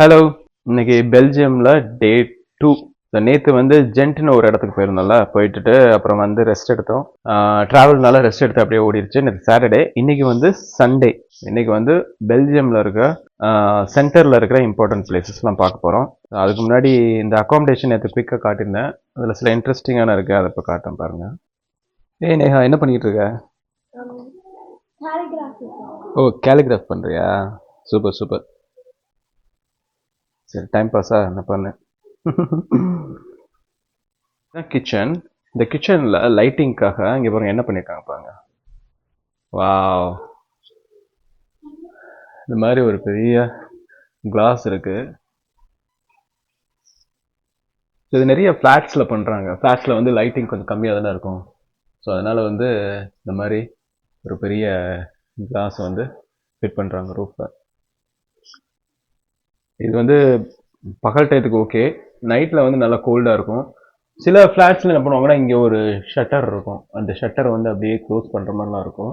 Hello. இன்னைக்கு பெல்ஜியம்ல டே 2. நேற்று வந்து ஜென்ட்னு ஒரு இடத்துக்கு போயிருந்தோம்ல, போயிட்டு அப்புறம் வந்து ரெஸ்ட் எடுத்தோம். ட்ராவல்னால ரெஸ்ட் எடுத்து அப்படியே ஓடிடுச்சு. நேற்று சாட்டர்டே. இன்னைக்கு வந்து சண்டே. இன்னைக்கு வந்து பெல்ஜியம்ல இருக்க சென்டர்ல இருக்கிற இம்பார்ட்டன்ட் பிளேசஸ்லாம் பார்க்க போகிறோம். அதுக்கு முன்னாடி இந்த அகாமடேஷன் நேற்று குயிக்காக காட்டியிருந்தேன். அதில் சில இன்ட்ரெஸ்டிங்கான இருக்குது, அதை இப்போ காட்டேன் பாருங்க. ஏய் நேஹா, என்ன பண்ணிட்டு இருக்க? ஓ, கேலிகிராஃப் பண்ணுறியா? Super super. சரி, டைம் பாஸா என்ன பண்ணு. கிச்சன். இந்த கிச்சனில் லைட்டிங்காக இங்கே பாருங்க என்ன பண்ணியிருக்காங்க பாருங்க. வாவ், இந்த மாதிரி ஒரு பெரிய கிளாஸ் இருக்கு. இது நிறைய ஃப்ளாட்ஸில் பண்ணுறாங்க. ஃப்ளாட்ஸில் வந்து லைட்டிங் கொஞ்சம் கம்மியாக தானே இருக்கும். ஸோ அதனால் வந்து இந்த மாதிரி ஒரு பெரிய கிளாஸ் வந்து ஃபிட் பண்ணுறாங்க ரூஃபில். இது வந்து பகல் டயத்துக்கு ஓகே, நைட்டில் வந்து நல்லா கோல்டாக இருக்கும். சில ஃப்ளாட்ஸில் என்ன பண்ணுவாங்கன்னா இங்கே ஒரு ஷட்டர் இருக்கும், அந்த ஷட்டர் வந்து அப்படியே க்ளோஸ் பண்ணுற மாதிரிலாம் இருக்கும்.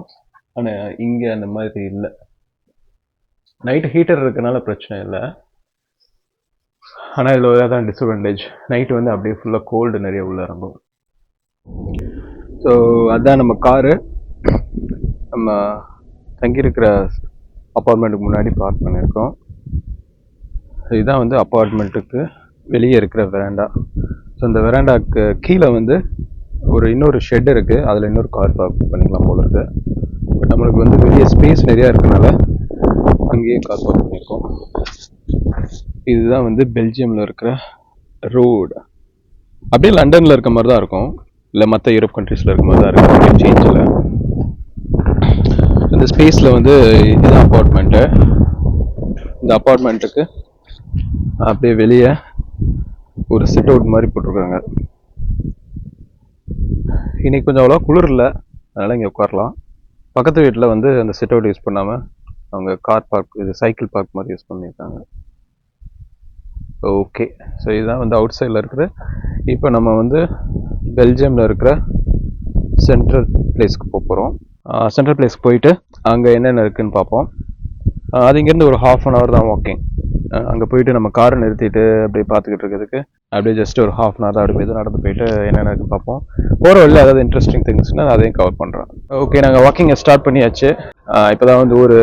ஆனால் இங்கே அந்த மாதிரி இல்லை. நைட்டு ஹீட்டர் இருக்கனால பிரச்சனை இல்லை. ஆனால் இதில் தான் டிஸ்அட்வான்டேஜ், நைட்டு வந்து அப்படியே ஃபுல்லாக கோல்டு நிறைய உள்ள இறங்கும். ஸோ அதுதான் நம்ம காரு. நம்ம தங்கியிருக்கிற அப்பார்ட்மெண்ட்டுக்கு முன்னாடி பார்க் பண்ணியிருக்கோம். இதுதான் வந்து அப்பார்ட்மெண்ட்டுக்கு வெளியே இருக்கிற வெராண்டா. ஸோ இந்த வெராண்டாக்கு கீழே வந்து இன்னொரு ஷெட் இருக்குது, அதில் இன்னொரு கார் பார்க் பண்ணிக்கலாம் போல இருக்குது. பட் நம்மளுக்கு வந்து வெளியே ஸ்பேஸ் நிறையா இருக்கனால அங்கேயே கார் பார்க் பண்ணியிருக்கோம். இதுதான் வந்து பெல்ஜியமில் இருக்கிற ரோடு. அப்படியே லண்டனில் இருக்க மாதிரி தான் இருக்கும், இல்லை மற்ற யூரோப் கண்ட்ரீஸில் இருக்க மாதிரி தான் இருக்கும், சேஞ்சில். இந்த ஸ்பேஸில் வந்து இதுதான் அப்பார்ட்மெண்ட்டு. இந்த அப்பார்ட்மெண்ட்டுக்கு அப்படியே வெளியே ஒரு சிட் அவுட் மாதிரி போட்டிருக்காங்க. இன்னைக்கு கொஞ்சம் அவ்வளோ குளிர் இல்லை, அதனால் இங்கே உட்காரலாம். பக்கத்து வீட்டில் வந்து அந்த சிட் அவுட் யூஸ் பண்ணாமல் அவங்க கார் பார்க், இது சைக்கிள் பார்க் மாதிரி யூஸ் பண்ணியிருக்காங்க. ஓகே, ஸோ இதுதான் வந்து அவுட் சைடில் இருக்குது. இப்போ நம்ம வந்து பெல்ஜியமில் இருக்கிற சென்ட்ரல் பிளேஸ்க்கு போகிறோம். சென்ட்ரல் பிளேஸ்க்கு போயிட்டு அங்கே என்னென்ன இருக்குதுன்னு பார்ப்போம். அது இங்கேருந்து ஒரு 1/2 hour தான் வாக்கிங். அங்கே போயிட்டு நம்ம காரை நிறுத்திட்டு அப்படியே பார்த்துக்கிட்டு இருக்கிறதுக்கு அப்படியே ஜஸ்ட் ஒரு 1/2 hour தான் அப்படியே நடந்து போயிட்டு என்னென்ன இருக்குன்னு பார்ப்போம். போகிற வழியில் ஏதாவது இன்ட்ரெஸ்டிங் திங்ஸ்னால் அதையும் கவர் பண்ணுறோம். ஓகே, நாங்கள் வாக்கிங்கை ஸ்டார்ட் பண்ணியாச்சு. இப்போ தான் வந்து ஒரு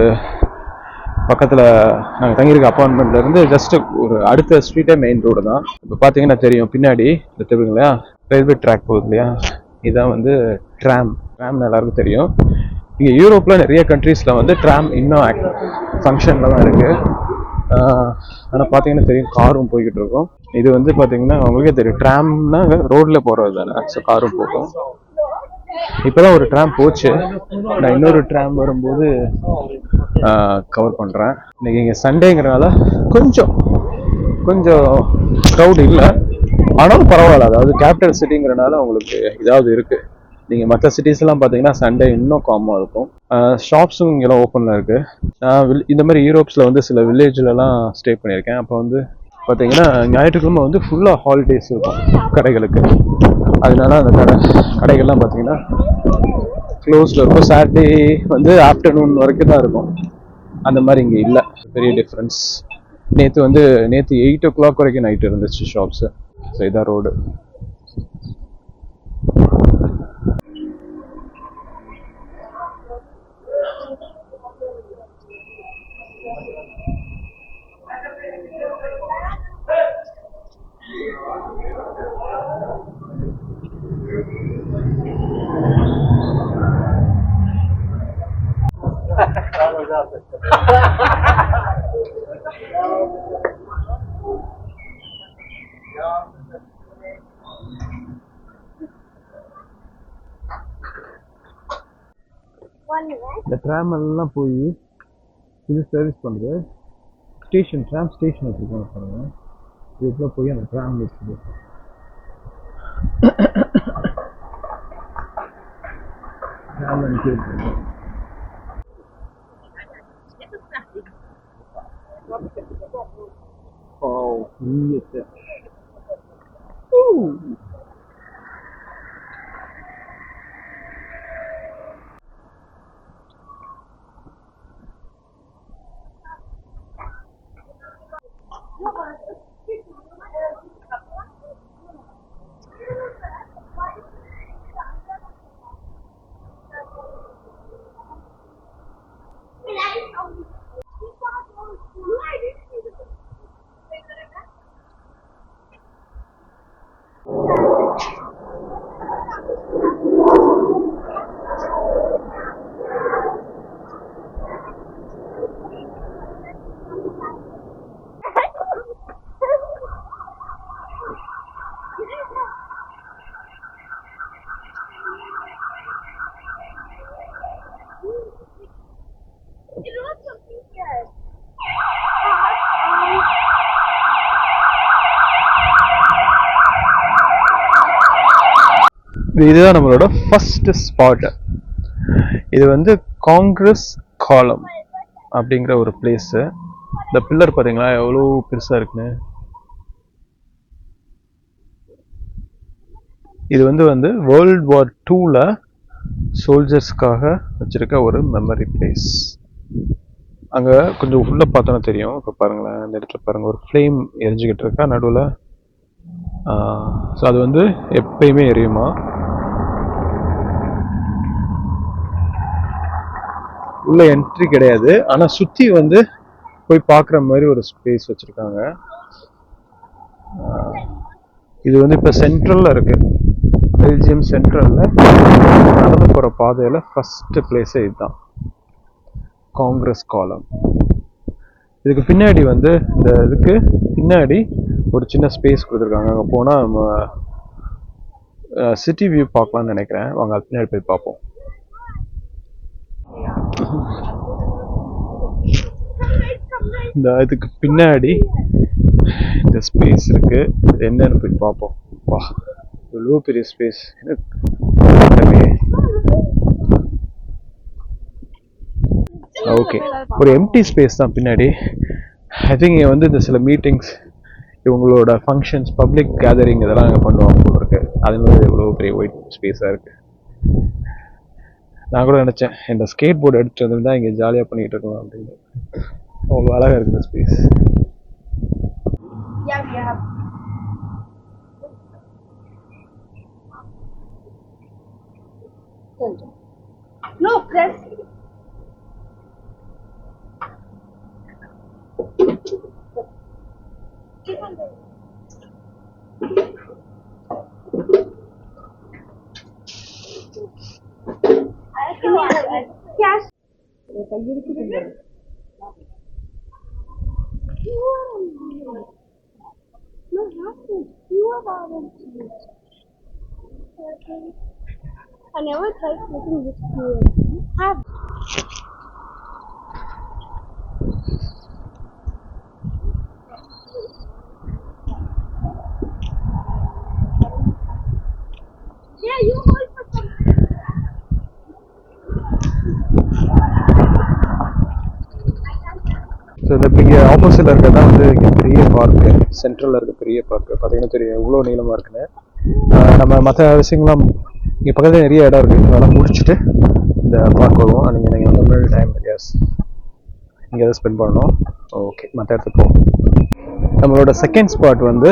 பக்கத்தில் நாங்கள் தங்கியிருக்க அப்பார்ட்மெண்ட்லேருந்து ஜஸ்ட் ஒரு அடுத்த ஸ்ட்ரீட்டே மெயின் ரோடு தான். இப்போ பார்த்தீங்கன்னா தெரியும் பின்னாடி இந்த தெரியுங்க இல்லையா, ரயில்வே ட்ராக் போகுது இல்லையா, இதுதான் வந்து ட்ராம்னு எல்லாருக்கும் தெரியும். இங்கே யூரோப்பில் நிறைய கண்ட்ரீஸில் வந்து ட்ராம் இன்னும் ஃபங்க்ஷனில் தான் இருக்குது. ஆனால் பார்த்தீங்கன்னா தெரியும் காரும் போய்கிட்டு இருக்கும். இது வந்து பார்த்தீங்கன்னா உங்களுக்கே தெரியும், ட்ராம்னா ரோடில் போகிறது தானே, ஸோ காரும் போகும். இப்போதான் ஒரு ட்ராம் போச்சு, நான் இன்னொரு ட்ராம் வரும்போது கவர் பண்ணுறேன். இன்னைக்கு இங்கே சண்டேங்கிறனால கொஞ்சம் க்ரௌட் இல்லை, ஆனாலும் பரவாயில்ல. அதாவது கேபிட்டல் சிட்டிங்கிறனால உங்களுக்கு இதாவது இருக்குது. நீங்கள் மற்ற சிட்டிஸ்லாம் பார்த்தீங்கன்னா சண்டே இன்னும் காமாக இருக்கும். ஷாப்ஸும் இங்கெல்லாம் ஓப்பனில் இருக்குது. நான் இந்த மாதிரி யூரோப்ஸில் வந்து சில வில்லேஜ்லலாம் ஸ்டே பண்ணியிருக்கேன். அப்போ வந்து பார்த்தீங்கன்னா ஞாயிற்றுக்கிழமை வந்து ஃபுல்லாக ஹாலிடேஸ் இருக்கும் கடைகளுக்கு. அதனால அந்த கடைகள்லாம் பார்த்தீங்கன்னா க்ளோஸில் இருக்கும். சாட்டர்டே வந்து ஆஃப்டர்நூன் வரைக்கும் தான் இருக்கும். அந்த மாதிரி இங்கே இல்லை, பெரிய டிஃப்ரென்ஸ். நேற்று 8 o'clock வரைக்கும் நைட் இருந்துச்சு ஷாப்ஸு. ஸோ இதான் ரோடு. இந்த ட்ராம் எல்லாம் போய் இது சர்வீஸ் பண்ணுறது ஸ்டேஷன், ட்ராம் ஸ்டேஷன் வச்சுருக்காங்க பாருங்க. இதுக்குள்ள போய் அந்த ட்ராம் வச்சுது. ட்ராம் அனுப்பிடுறாங்க. இதுதான் நம்மளோட ஃபர்ஸ்ட் ஸ்பாட். இது வந்து காங்கிரஸ் காலம் அப்படிங்கிற ஒரு பிளேஸ். இந்த பில்லர் பாத்தீங்களா எவ்வளோ பெருசா இருக்குன்னு. இது வந்து வேர்ல்ட் வார் 2ல சோல்ஜர்ஸ்க்காக வச்சிருக்க ஒரு மெமரி பிளேஸ். அங்க கொஞ்சம் உள்ள பார்த்தோன்னா தெரியும். இப்போ பாருங்களேன், அந்த இடத்துல பாருங்க ஒரு ஃப்ளேம் எரிஞ்சுக்கிட்டு இருக்கா நடுவில். ஸோ அது வந்து எப்பயுமே எரியுமா. உள்ள என்ட்ரி கிடையாது, ஆனா சுத்தி வந்து போய் பார்க்குற மாதிரி ஒரு ஸ்பேஸ் வச்சிருக்காங்க. இது வந்து இப்போ சென்ட்ரல்ல இருக்கு, பெல்ஜியம் சென்ட்ரல்ல நடந்து போற பாதையில ஃபர்ஸ்ட் பிளேஸே இதுதான், காங்கிரஸ் காலம். இதுக்கு பின்னாடி வந்து இந்த இதுக்கு பின்னாடி ஒரு சின்ன ஸ்பேஸ் கொடுத்துருக்காங்க. அங்கே போனால் நம்ம சிட்டி வியூ பார்க்கலாம்னு நினைக்கிறேன். வாங்க அது பின்னாடி போய் பார்ப்போம். இந்த இதுக்கு பின்னாடி இந்த ஸ்பேஸ் இருக்கு, என்னன்னு போய் பார்ப்போம். வா, இவ்வளோ பெரிய ஸ்பேஸ். ஓகே, ஒரு எம்டி ஸ்பேஸ் தான் பின்னாடி. ஐ திங்க் இங்கே வந்து இந்த சில மீட்டிங்ஸ், இவங்களோட ஃபங்க்ஷன்ஸ், பப்ளிக் கேதரிங் இதெல்லாம் அங்கே பண்ணுவாங்க போல இருக்கு. அதனால இவ்வளோ பெரிய ஒயிட் ஸ்பேஸாக இருக்கு. நான் கூட நினச்சேன் இந்த ஸ்கேட் போர்டு எடுத்துட்டு வந்திருந்தா இங்கே ஜாலியாக பண்ணிகிட்டு இருக்கலாம் அப்படின்னு. அவ்வளோ அழகாக இருக்குது இந்த space. No, press. Cash. No, you are I never tried making this clear. Have. Yeah, you hold for some. So இந்த இங்கே ஆப்போசிட்டில் இருக்கிறதா வந்து இங்கே பெரிய பார்க்கு, சென்ட்ரலில் இருக்க பெரிய பார்க்கு. பார்த்தீங்கன்னா தெரியும் எவ்வளோ நீளமாக இருக்குன்னு. நம்ம மற்ற விஷயங்கள்லாம் இங்கே பக்கத்தில் நிறைய இடம் இருக்குது. அதெல்லாம் முடிச்சுட்டு இந்த பார்க் வருவோம். நீங்கள் வந்து முன்னாடி டைம் எஸ் இங்கே எதாவது ஸ்பெண்ட் பண்ணணும். ஓகே, மற்ற இடத்துக்கு போவோம். நம்மளோட செகண்ட் ஸ்பாட் வந்து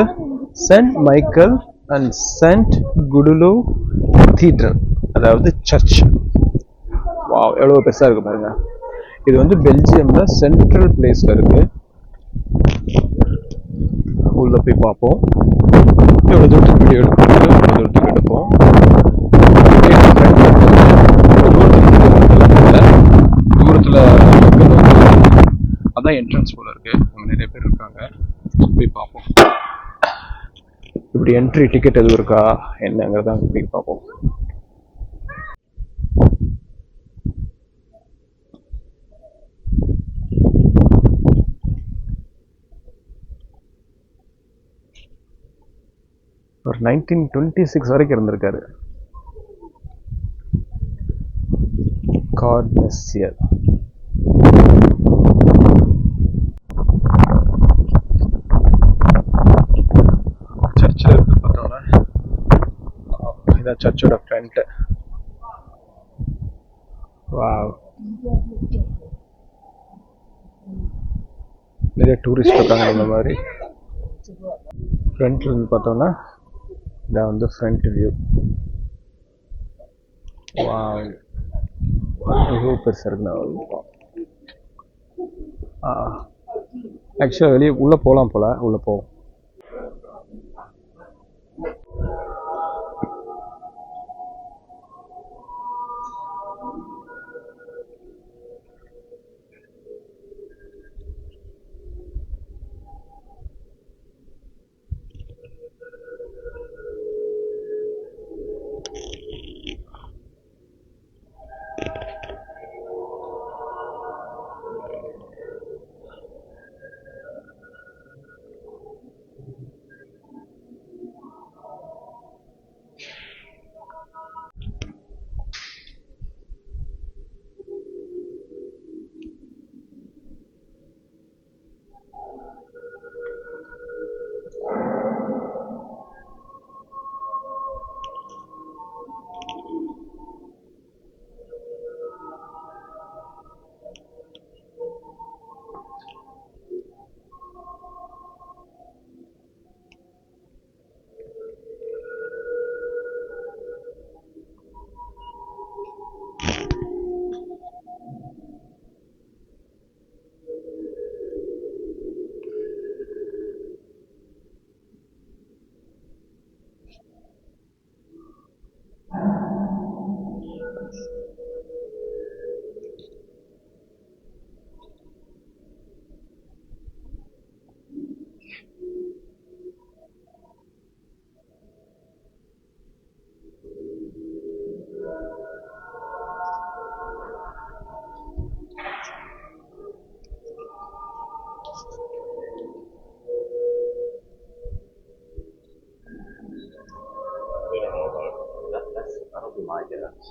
saint Michael and saint Gudula cathedral, அதாவது சர்ச். வா, எவ்வளோ பெருசாக இருக்குது பாருங்க. இது வந்து பெல்ஜியம்ல சென்ட்ரல் பிளேஸ்ல இருக்கு. உள்ள போய் பார்ப்போம். எவ்வளோ தூரத்துக்கு வீடியோ எடுக்கணும், எவ்வளோ தூரத்துக்கு எடுப்போம். தூரத்தில் அதான் என்ட்ரன்ஸ் போல இருக்கு. அங்கே நிறைய பேர் இருக்காங்க, போய் பார்ப்போம். இப்படி என்ட்ரி டிக்கெட் எதுவும் இருக்கா என்னங்கிறத அங்கே போய் பார்ப்போம். ஒரு 1926 வரைக்கும் இருந்திருக்காரு. காட் மெஸ்ஸியர். சர்ச்சில் இருந்து பார்த்தோம்னா இதான் சர்ச்சோட ஃப்ரண்ட். வாவ், நிறைய டூரிஸ்ட் இருக்காங்க இந்த மாதிரி. ஃப்ரண்ட்ல இருந்து பார்த்தோம்னா இதான் வந்து ஃப்ரண்ட் வியூ. எவ்வளோ பெருசாக இருக்குண்ணா. ஆக்சுவலாக வெளியே உள்ளே போகலாம் போல், உள்ளே போவோம். That'll be my guess.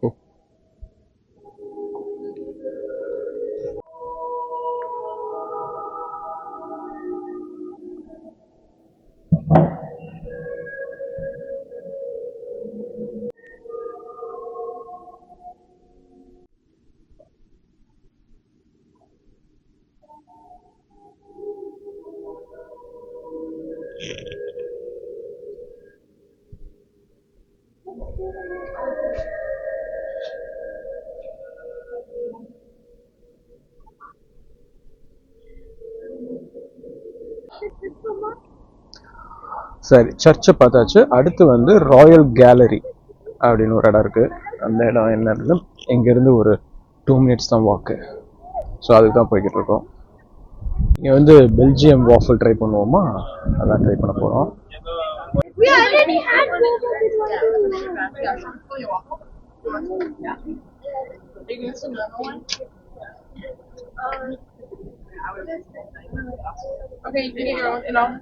போ. சரி, சர்ச்சை பார்த்தாச்சு. அடுத்து வந்து ராயல் கேலரி அப்படின்னு ஒரு இடம் இருக்குது. அந்த இடம் என்னன்னு இங்கேருந்து ஒரு 2 minutes தான் வாக்கு. ஸோ அதுக்கு தான் போய்கிட்டு இருக்கோம். இங்கே வந்து பெல்ஜியம் வாஃபிள் ட்ரை பண்ணுவோமா, அதான் ட்ரை பண்ண போகிறோம். We already had Okay, you can get your own, and I'll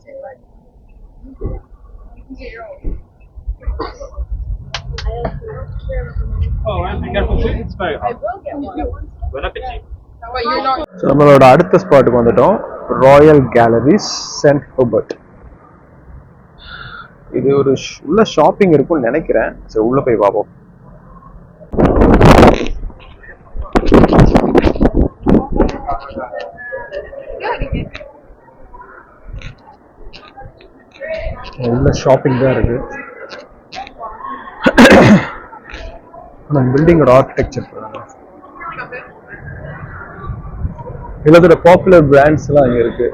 say like, you can get your own. Oh, and you got completely expired. I will get one. Bon appetit. But you're not. So நம்மளோட அடுத்த ஸ்பாட்டுக்கு வந்துட்டோம், Royal calories send Hubert. இது ஒரு உள்ள shopping இருக்கும்னு நினைக்கிறேன். சரி, உள்ள போய் பார்ப்போம். உள்ள ஷாப்பிங் தான் இருக்கு. அந்த பில்டிங்கோட ஆர்கிடெக்சர் எல்லாத்தோட பாப்புலர் பிராண்ட்ஸ் எல்லாம் இங்க இருக்கு.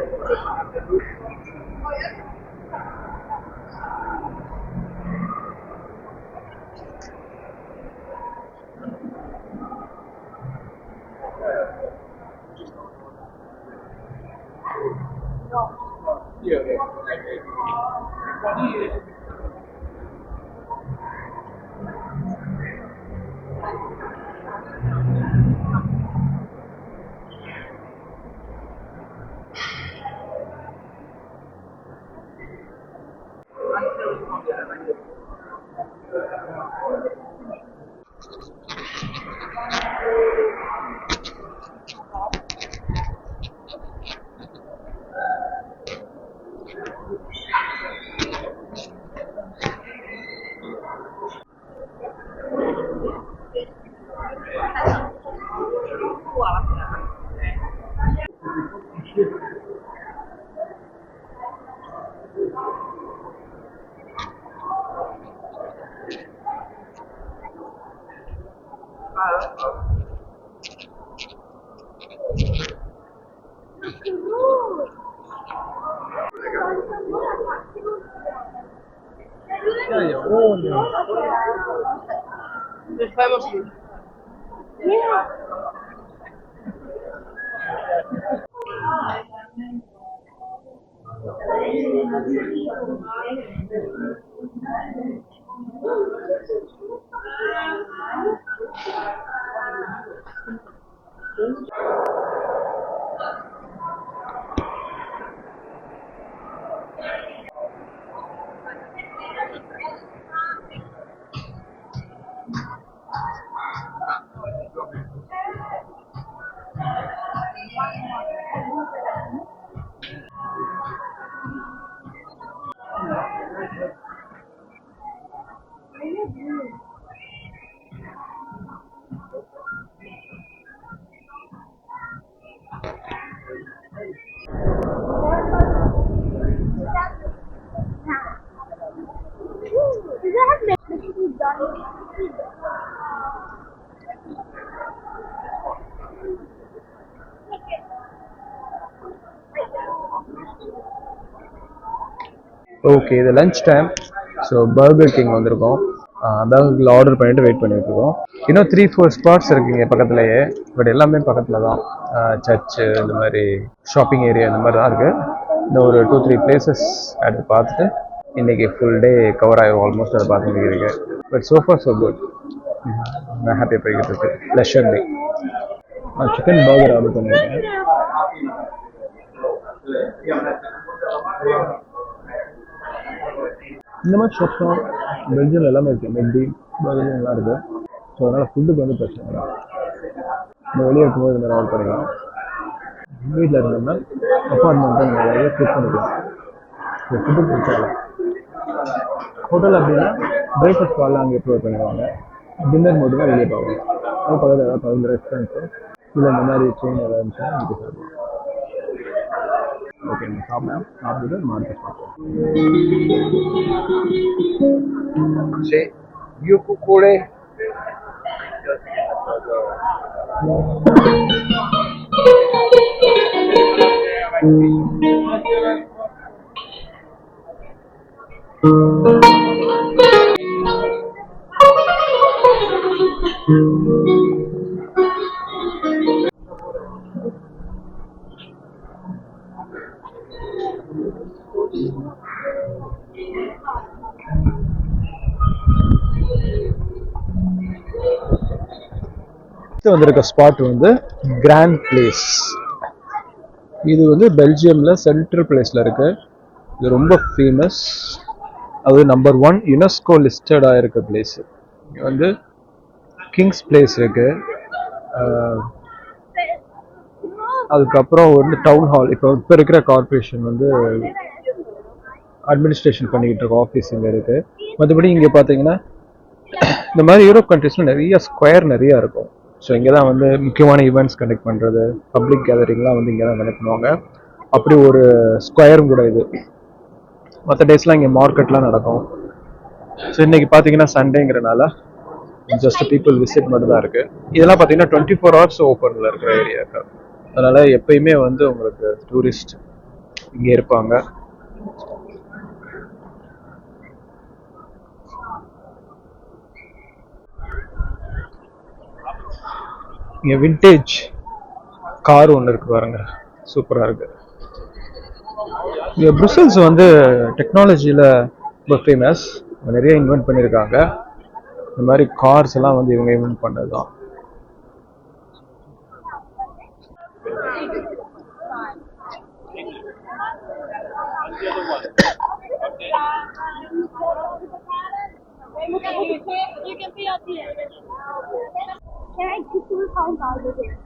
The famous food. Yeah. Okay, இது lunch time. So Burger King வந்திருக்கோம். பர்கரில் ஆர்டர் பண்ணிட்டு வெயிட் பண்ணிட்டு இருக்கோம். இன்னும் 3-4 ஸ்பாட்ஸ் இருக்குங்க பக்கத்துலேயே. பட் எல்லாமே பக்கத்தில் தான். சர்ச்சு, இந்த மாதிரி ஷாப்பிங் ஏரியா இந்த மாதிரி தான் இருக்குது. இந்த ஒரு 2-3 பிளேசஸ் அது பார்த்துட்டு இன்னைக்கு ஃபுல் டே கவர் ஆகிடும் ஆல்மோஸ்ட். அதை பார்த்து முடிக்கிறீங்க. But so far so good. நான் ஹாப்பியாக போய்கிட்டு இருக்கு. Leisure day. நான் சிக்கன் பர்கர் ஆர்டர் பண்ணியிருக்கேன். இந்த மாதிரி ஷாப்ஸ்லாம் பெல்ஜியம் எல்லாமே இருக்குது. மெக்டி பர்கர் எல்லாம் இருக்குது. ஸோ அதனால் ஃபுட்டுக்கு வந்து பிரச்சனை இல்லை. நம்ம வெளியே இருக்கும்போது இந்த மாதிரி ஆர்டர் பண்ணிக்கலாம். வீட்டில் இருந்தோம்னா அப்பார்ட்மெண்ட்டில் நம்ம நிறைய குக் பண்ணிக்கலாம். இந்த ஃபுட்டுக்கு பிரச்சனை இல்லை. ஹோட்டல் அப்படின்னா பிரேக்ஃபாஸ்ட் காலைல அங்கே ப்ரொவைட் பண்ணிடுவாங்க. டின்னர் மட்டும் தான் வெளியே போவாங்க. அது பக்கத்தில் ஏதாவது 15 ரெஸ்டாரண்ட்ஸு இல்லை இந்த மாதிரி செயின் ஏதாவது இருந்துச்சுன்னா இங்கே சாப்பிடுவோம். ஓகே, நம்ம சாப்பிட்டுட்டு நம்ம அடுத்த பார்ப்போம். Sí, yo cucuré. வந்திருக்க ஸ்பாட் வந்து கிராண்ட் பிளேஸ். இது வந்து பெல்ஜியம்ல சென்ட்ரல் பிளேஸ்ல இருக்கு. இது ரொம்ப ஃபேமஸ். அது நம்பர் 1 யுனெஸ்கோ லிஸ்டடா இருக்க பிளேஸ். இங்க வந்து கிங்ஸ் பிளேஸ் இருக்கு. அதுக்கப்புறம் வந்து டவுன் ஹால். இப்போ இருக்கிற கார்பரேஷன் வந்து அட்மினிஸ்ட்ரேஷன் பண்ணிக்கிட்டு இருக்க ஆஃபீஸ் இங்கே இருக்கு. மற்றபடி இங்கே பார்த்தீங்கன்னா இந்த மாதிரி யூரோப் கண்ட்ரீஸ்ல நிறைய ஸ்கொயர் நிறைய இருக்கும். ஸோ இங்கே தான் வந்து முக்கியமான ஈவெண்ட்ஸ் கண்டக்ட் பண்ணுறது, பப்ளிக் கேதரிங்லாம் வந்து இங்கே தான் கண்டக்ட் பண்ணுவாங்க. அப்படி ஒரு ஸ்கொயரும் கூட இது. மற்ற டேஸ்லாம் இங்கே மார்க்கெட்லாம் நடக்கும். ஸோ இன்றைக்கி பார்த்தீங்கன்னா சண்டேங்கிறனால ஜஸ்ட் பீப்புள் விசிட் மட்டும் தான் இருக்கு. இதெல்லாம் பார்த்தீங்கன்னா 24 hours ஓப்பனில் இருக்கிற ஏரியா இருக்கு. அதனால எப்பயுமே வந்து உங்களுக்கு டூரிஸ்ட் இங்கே இருப்பாங்க. இங்கே விண்டேஜ் கார் ஒன்று இருக்கு பாருங்க, சூப்பராக இருக்கு. இங்கே ப்ரூசல்ஸ் வந்து டெக்னாலஜியில் ரொம்ப ஃபேமஸ். நிறைய இன்வென்ட் பண்ணியிருக்காங்க. இந்த மாதிரி கார்ஸ் எல்லாம் வந்து இவங்க இன்வென்ட் பண்ணது தான். You can be up here. Can I keep the phone over here?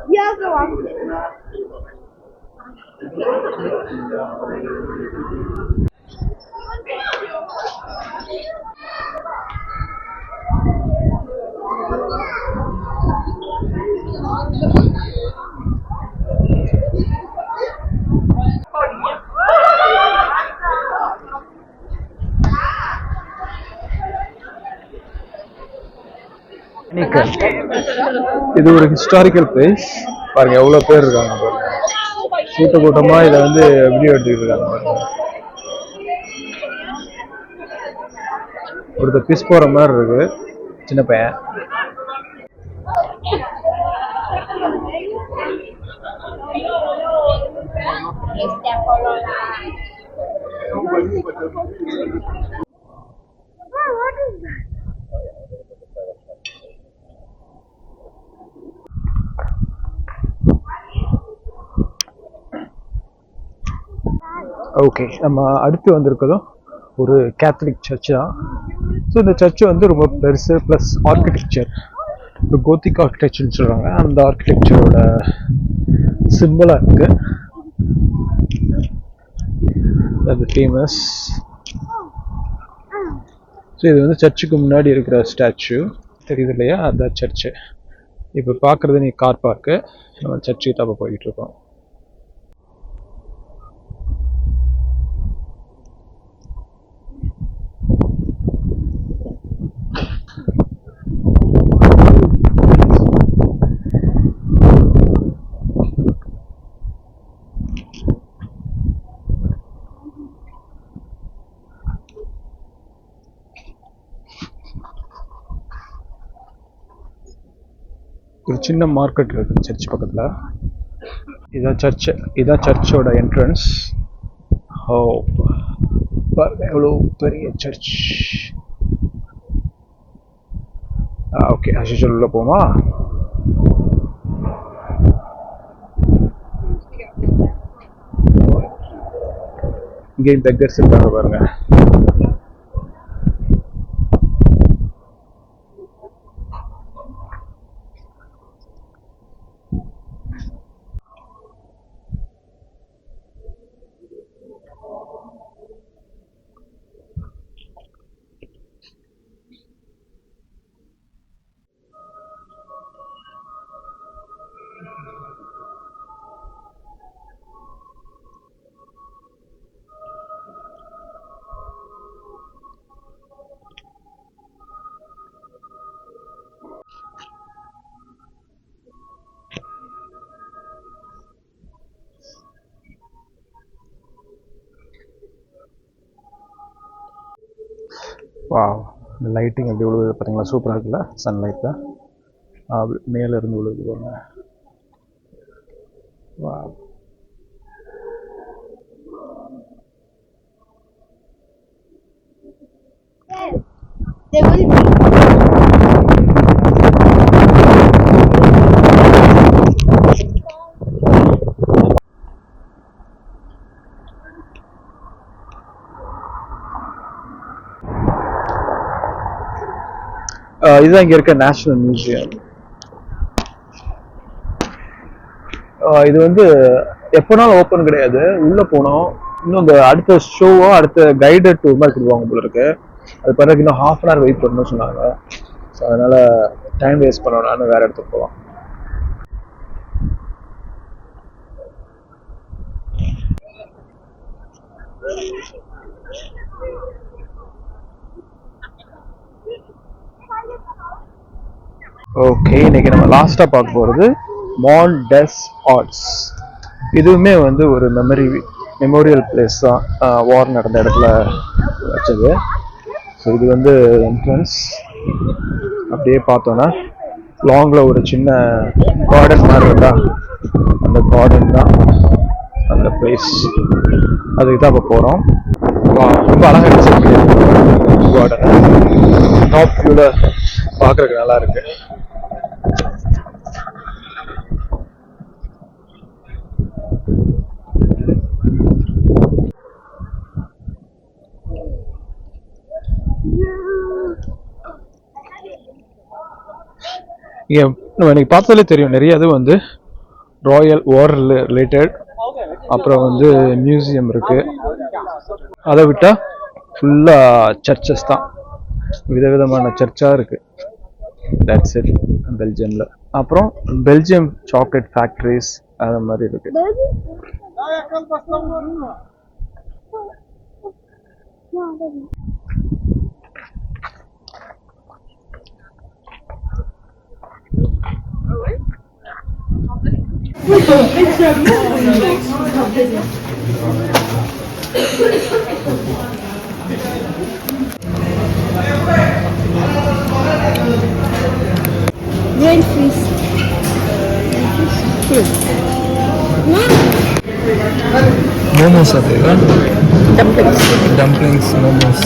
You have the one. இது ஒரு ஹிஸ்டாரிக்கல் பிளேஸ். பாருங்க எவ்வளோ பேர் இருக்காங்க பாருங்க. கூட்டமாக இதை வந்து வீடியோ எடுத்துக்கிட்டு இருக்காங்க பாருங்க. ஒருத்தர் பிஸ் போகிற மாதிரி இருக்கு, சின்ன பையன். ஓகே, நம்ம அடுத்து வந்திருக்கதும் ஒரு கேத்தலிக் சர்ச் தான். ஸோ இந்த சர்ச் வந்து ரொம்ப பெருசு, ப்ளஸ் ஆர்கிடெக்சர், இப்போ கோத்திக் ஆர்கிடெக்சர்னு சொல்கிறாங்க, அந்த ஆர்கிடெக்சரோட சிம்பிளாக இருக்கு. அது ஃபேமஸ். ஸோ இது வந்து சர்ச்சுக்கு முன்னாடி இருக்கிற ஸ்டாச்சு தெரியுது இல்லையா, அதுதான் சர்ச்சு. இப்போ பார்க்குறது நீ கார் பார்க்கு. நம்ம சர்ச்சுக்கு தான் போய்கிட்டு இருக்கோம். ஒரு சின்ன மார்க்கெட் இருக்கு சர்ச் பக்கத்தில். இதான் சர்ச்சோட என்ட்ரன்ஸ். ஓ எவ்வளோ பெரிய சர்ச். ஓகே, அசிஷல் உள்ள போமா. இங்கேயும் பெக்கர்ஸ் இருக்காங்க பாருங்க. வா, இந்த லைட்டிங் எப்படி விழுவுது பார்த்தீங்களா, சூப்பராக இருக்குல்ல. சன்லைட்டில் மேலே இருந்து விழுவுது பாருங்க. வா, There will be. இதுதான் இங்கே இருக்க நேஷனல் மியூசியம். இது வந்து எப்போனாலும் ஓப்பன் கிடையாது. உள்ளே போனோம் இன்னும் இந்த அடுத்த ஷோவோ அடுத்த கைடட் டூர் மாதிரி கொடுப்பாங்க போல இருக்கு. அது பிறகு இன்னும் ½ அன் ஹவர் வெயிட் பண்ணணும்னு சொன்னாங்க. ஸோ அதனால டைம் வேஸ்ட் பண்ணணும்னு வேற இடத்துக்கு போகலாம். ஓகே, இன்னைக்கு நம்ம லாஸ்ட்டாக பார்க்க போகிறது மால் டெஸ் ஆர்ட்ஸ். இதுவுமே வந்து ஒரு மெமோரியல் பிளேஸ் தான், வார் நடந்த இடத்துல வச்சது. ஸோ இது வந்து என்ட்ரன்ஸ். அப்படியே பார்த்தோன்னா லாங்கில் ஒரு சின்ன கார்டன் மாதிரி இருக்கா, அந்த கார்டன் தான் அந்த பிளேஸ். அதுக்கு தான் இப்போ போகிறோம். ரொம்ப அழகாக இருந்துச்சு கார்டன். டாப் வியூவில் பார்க்குறதுக்கு நல்லா இருக்கு. நம்ம இன்னைக்கு பார்த்ததுலே தெரியும், நிறைய இது வந்து ராயல் வார் ரிலேட்டட். அப்புறம் வந்து மியூசியம் இருக்கு. அதை விட்டா ஃபுல்லா சர்ச்சஸ் தான், விதவிதமான சர்ச்சா இருக்கு. தட்ஸ் இட் பெல்ஜியம்ல. அப்புறம் பெல்ஜியம் சாக்லேட் ஃபேக்டரிஸ் அது மாதிரி இருக்கு. Red fish. மோமோஸ் அது டம்ப்ளிங்ஸ் மோமோஸ்